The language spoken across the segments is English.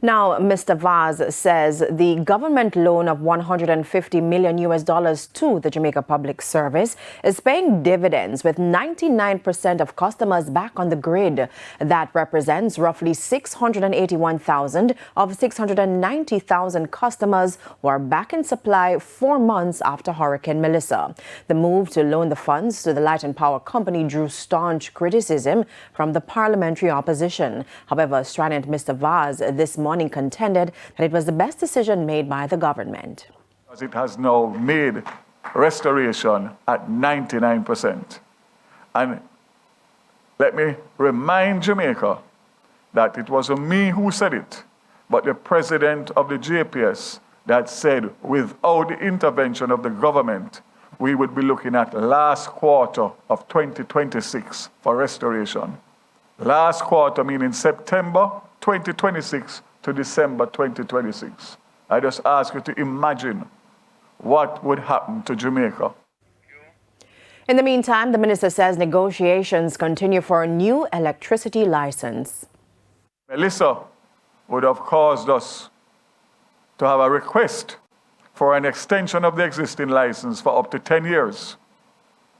Now, Mr. Vaz says the government loan of $150 million to the Jamaica Public Service is paying dividends with 99% of customers back on the grid. That represents roughly 681,000 of 690,000 customers who are back in supply 4 months after Hurricane Melissa. The move to loan the funds to the Light and Power Company drew staunch criticism from the parliamentary opposition. However, strident Mr. Vaz this morning contended that it was the best decision made by the government. It has now made restoration at 99%. And let me remind Jamaica that it wasn't me who said it, but the president of the JPS that said without the intervention of the government, we would be looking at last quarter of 2026 for restoration. Last quarter meaning September 2026 to December 2026. I just ask you to imagine what would happen to Jamaica. In the meantime, the minister says negotiations continue for a new electricity license. Melissa would have caused us to have a request for an extension of the existing license for up to 10 years.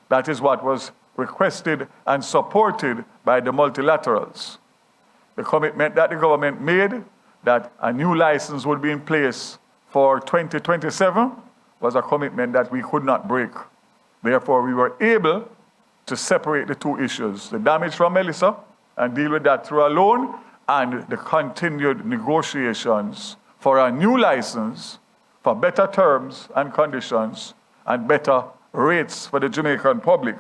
That is what was requested and supported by the multilaterals. The commitment that the government made that a new license would be in place for 2027 was a commitment that we could not break. Therefore, we were able to separate the two issues, the damage from Melissa, and deal with that through a loan, and the continued negotiations for a new license for better terms and conditions and better rates for the Jamaican public.